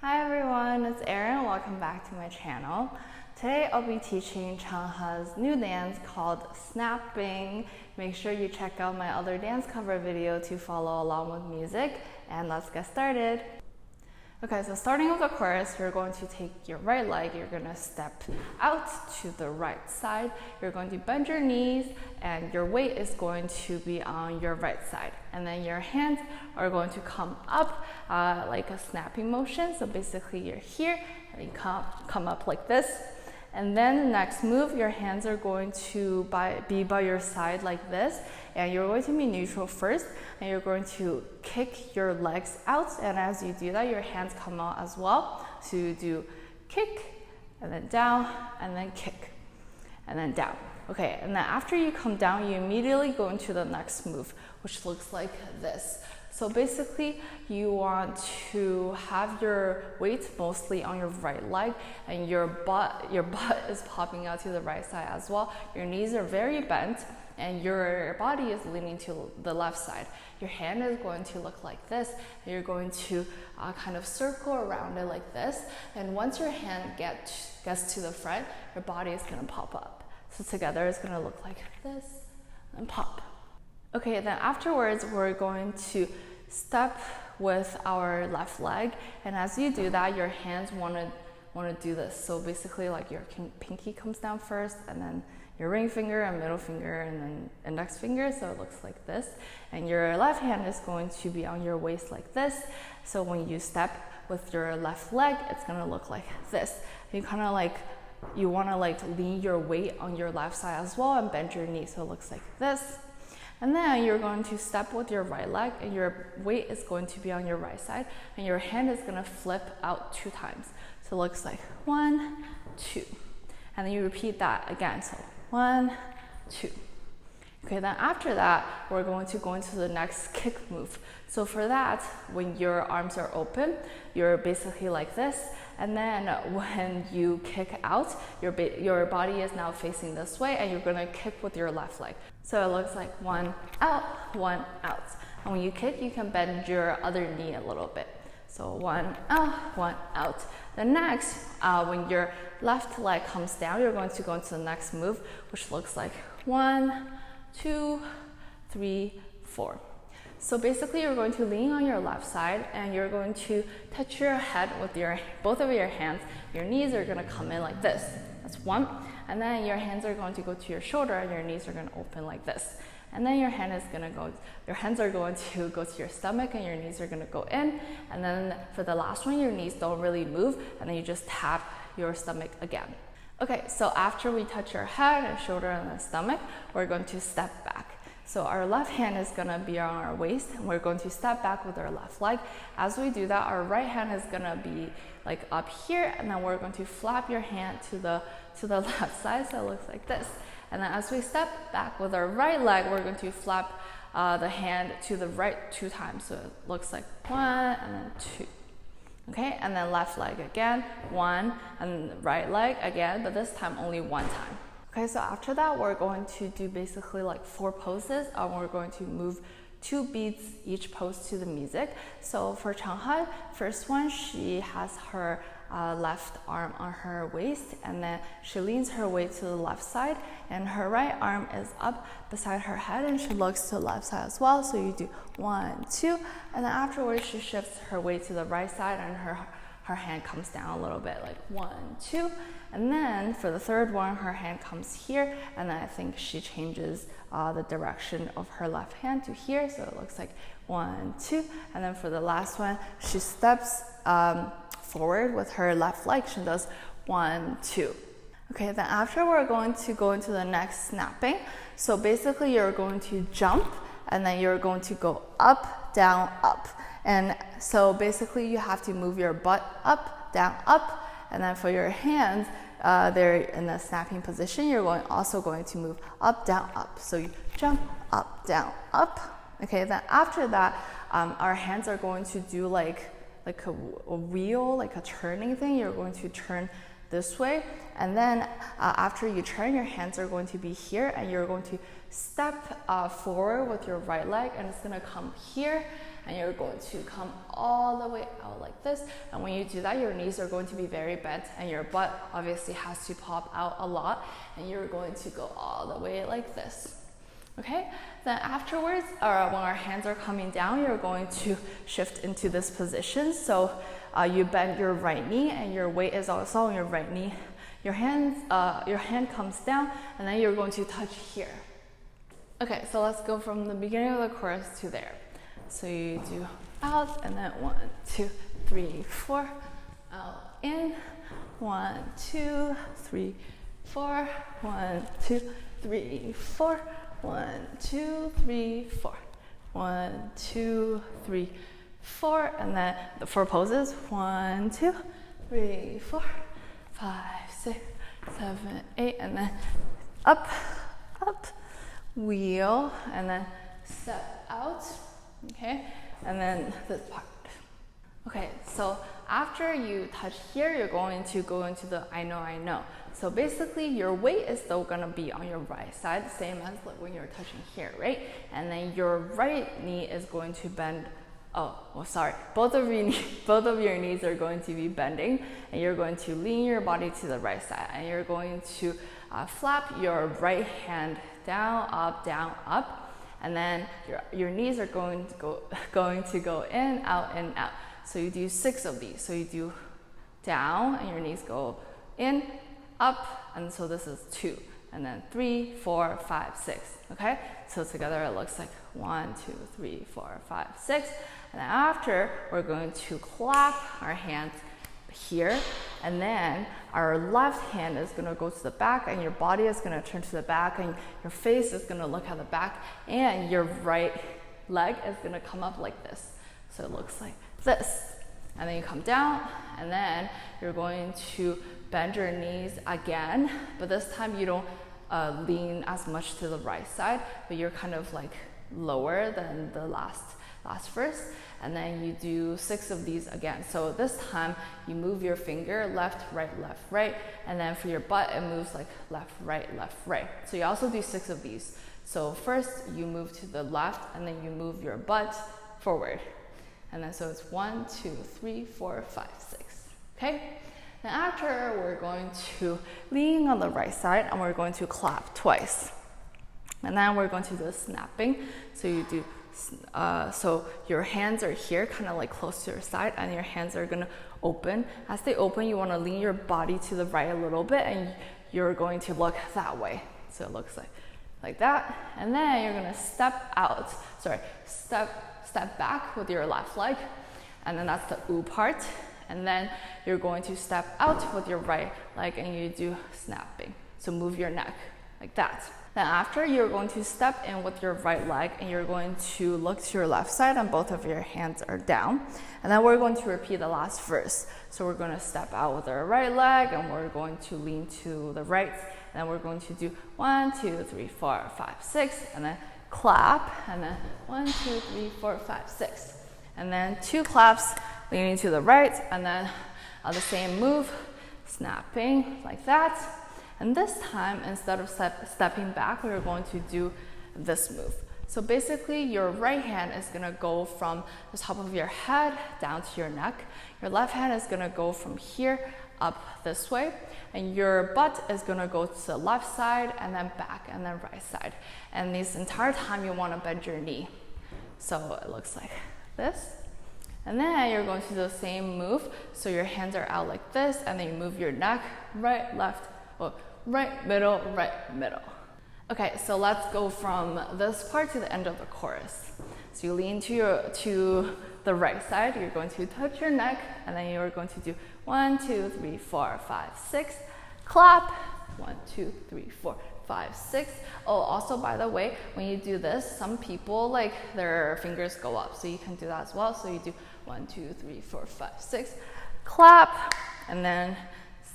Hi everyone, it's Erin. Welcome back to my channel. Today I'll be teaching Chungha's new dance called snapping. Make sure you check out my other dance cover video to follow along with music, and let's get started. Okay, so starting with the chorus, you're going to take your right leg, you're going to step out to the right side, you're going to bend your knees, and your weight is going to be on your right side. And then your hands are going to come up like a snapping motion. So basically you're here, and you come up like this. And then the next move, your hands are going to be by your side like this, and you're going to be neutral first, and you're going to kick your legs out, and as you do that, your hands come out as well. So you do kick, and then down, and then kick, and then down. Okay, and then after you come down, you immediately go into the next move, which looks like this. So basically, you want to have your weight mostly on your right leg, and your butt is popping out to the right side as well. Your knees are very bent, and your body is leaning to the left side. Your hand is going to look like this, and you're going to kind of circle around it like this. And once your hand gets to the front, your body is going to pop up. So together, it's going to look like this, and pop. Okay, then afterwards, we're going to step with our left leg, and as you do that, your hands want to do this. So basically, like your pinky comes down first, and then your ring finger and middle finger, and then index finger. So it looks like this, and your left hand is going to be on your waist like this. So when you step with your left leg, it's going to look like this. You kind of like you want to like lean your weight on your left side as well, and bend your knee. So it looks like this. And then you're going to step with your right leg, and your weight is going to be on your right side, and your hand is going to flip out 2 times. So it looks like 1, 2. And then you repeat that again. So 1, 2. Okay, then after that, we're going to go into the next kick move. So for that, when your arms are open, you're basically like this. And then when you kick out, your body is now facing this way, and you're gonna kick with your left leg. So it looks like 1 out, 1 out. And when you kick, you can bend your other knee a little bit. So 1 out, 1 out. The next, when your left leg comes down, you're going to go into the next move, which looks like 1, 2, 3, 4. So basically, you're going to lean on your left side, and you're going to touch your head with both of your hands. Your knees are going to come in like this. That's 1. And then your hands are going to go to your shoulder, and your knees are going to open like this. And then your hands are going to go to your stomach, and your knees are going to go in. And then for the last one, your knees don't really move, and then you just tap your stomach again. Okay, so after we touch your head and shoulder and the stomach, we're going to step back. So our left hand is going to be on our waist, and we're going to step back with our left leg. As we do that, our right hand is going to be like up here, and then we're going to flap your hand to the left side, so it looks like this. And then as we step back with our right leg, we're going to flap the hand to the right 2 times. So it looks like 1 and then 2. Okay, and then left leg again, 1, and right leg again, but this time only 1 time. Okay, so after that, we're going to do basically like 4 poses, and we're going to move 2 beats each pose to the music. So for Chungha, first one, she has her left arm on her waist, and then she leans her weight to the left side, and her right arm is up beside her head, and she looks to the left side as well. So you do 1, 2, and then afterwards she shifts her weight to the right side, and her hand comes down a little bit, like 1, 2. And then for the third one, her hand comes here, and then I think she changes the direction of her left hand to here, so it looks like 1, 2. And then for the last one, she steps forward with her left leg. She does 1, 2. Okay, then after, we're going to go into the next snapping. So basically, you're going to jump, and then you're going to go up, down, up. And so basically, you have to move your butt up, down, up. And then for your hands, they're in the snapping position. You're also going to move up, down, up. So you jump up, down, up. Okay, then after that, our hands are going to do like a wheel, like a turning thing. You're going to turn this way, and then after you turn, your hands are going to be here, and you're going to step forward with your right leg, and it's going to come here, and you're going to come all the way out like this. And when you do that, your knees are going to be very bent and your butt obviously has to pop out a lot, and you're going to go all the way like this. Okay, then afterwards, when our hands are coming down, you're going to shift into this position. So you bend your right knee and your weight is also on your right knee. Your hand comes down and then you're going to touch here. Okay, so let's go from the beginning of the chorus to there. So you do out and then 1, 2, 3, 4, out, in, 1, 2, 3, 4, 1, 2, 3, 4, 1, 2, 3, 4, 1, 2, 3, 4, and then the 4 poses, 1, 2, 3, 4, 5, 6, 7, 8, and then up, up, wheel, and then step out, okay, and then this part. Okay, so after you touch here, you're going to go into the I know. So basically your weight is still gonna be on your right side, same as like when you're touching here, right? And then your right knee is going to bend. Both of your knees are going to be bending, and you're going to lean your body to the right side, and you're going to flap your right hand down, up, and then your knees are going to go in, out, in, out. So you do 6 of these. So you do down, and your knees go in, up, and so this is 2, and then 3, 4, 5, 6. Okay, so together it looks like 1, 2, 3, 4, 5, 6. And then after, we're going to clap our hands here, and then our left hand is going to go to the back, and your body is going to turn to the back, and your face is going to look at the back, and your right leg is going to come up like this. So it looks like this. And then you come down, and then you're going to bend your knees again, but this time you don't lean as much to the right side, but you're kind of like lower than the last verse, and then you do 6 of these again. So this time you move your finger left, right, and then for your butt it moves like left, right. So you also do 6 of these. So first you move to the left, and then you move your butt forward, and then so it's 1, 2, 3, 4, 5, 6. Okay. Then after, we're going to lean on the right side, and we're going to clap twice. And then we're going to do the snapping. So you do, so your hands are here, kind of like close to your side, and your hands are going to open. As they open, you want to lean your body to the right a little bit, and you're going to look that way. So it looks like that. And then you're going to step back with your left leg, and then that's the ooh part. And then you're going to step out with your right leg, and you do snapping. So move your neck like that. Then after, you're going to step in with your right leg, and you're going to look to your left side, and both of your hands are down. And then we're going to repeat the last verse. So we're going to step out with our right leg, and we're going to lean to the right. And then we're going to do 1, 2, 3, 4, 5, 6, and then clap, and then 1, 2, 3, 4, 5, 6. And then 2 claps, leaning to the right, and then the same move, snapping like that. And this time, instead of stepping back, we're going to do this move. So basically, your right hand is going to go from the top of your head down to your neck. Your left hand is going to go from here up this way, and your butt is going to go to the left side, and then back, and then right side. And this entire time, you want to bend your knee. So it looks like this. And then you're going to do the same move. So your hands are out like this, and then you move your neck, right, left, right, middle, right, middle. Okay, so let's go from this part to the end of the chorus. So you lean to the right side, you're going to touch your neck, and then you're going to do 1, 2, 3, 4, 5, 6, clap, 1, 2, 3, 4, 5, 6. Oh, also, by the way, when you do this, some people, like, their fingers go up, so you can do that as well. So you do 1, 2, 3, 4, 5, 6, clap, and then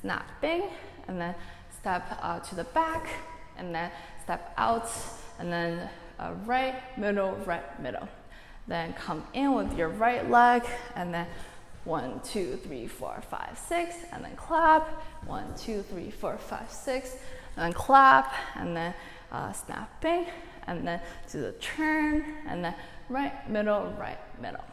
snapping, and then step to the back, and then step out, and then right, middle, Then come in with your right leg, and then 1, 2, 3, 4, 5, 6, and then clap, 1, 2, 3, 4, 5, 6, and then clap, and then snapping, and then do the turn, and then right, middle, right, middle.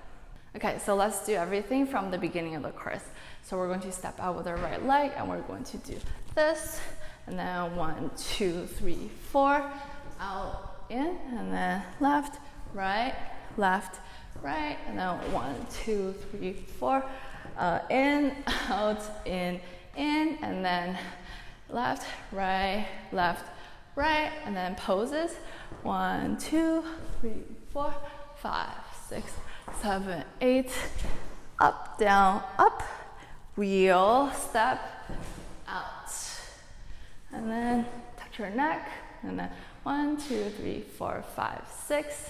Okay, so let's do everything from the beginning of the chorus. So we're going to step out with our right leg and we're going to do this. And then 1, 2, 3, 4. Out, in, and then left, right, and then 1, 2, 3, 4. In, out, in, and then left, right, and then poses. 1, 2, 3, 4, 5, 6, 7, 8. Up, down, up. Wheel, step, out. And then touch your neck. And then 1, 2, 3, 4, 5, 6.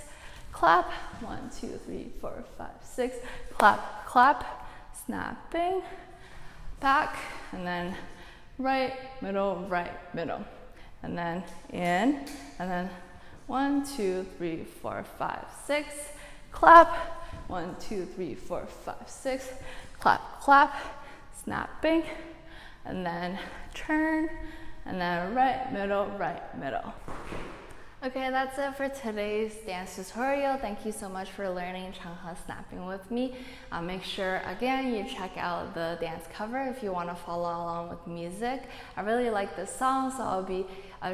Clap. 1, 2, 3, 4, 5, 6. Clap, clap. Snapping. Back. And then right, middle, and then in, and then 1, 2, 3, 4, 5, 6, clap, 1, 2, 3, 4, 5, 6, clap, clap, snapping, and then turn, and then right, middle. Okay, that's it for today's dance tutorial. Thank you so much for learning chungha snapping with me. Make sure, again, you check out the dance cover if you want to follow along with music. I really like this song, so I'll be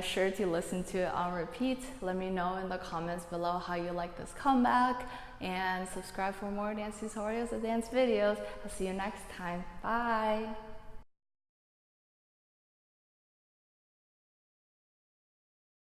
sure to listen to it on repeat. Let me know in the comments below how you like this comeback, and subscribe for more dance tutorials and dance videos. I'll see you next time. Bye!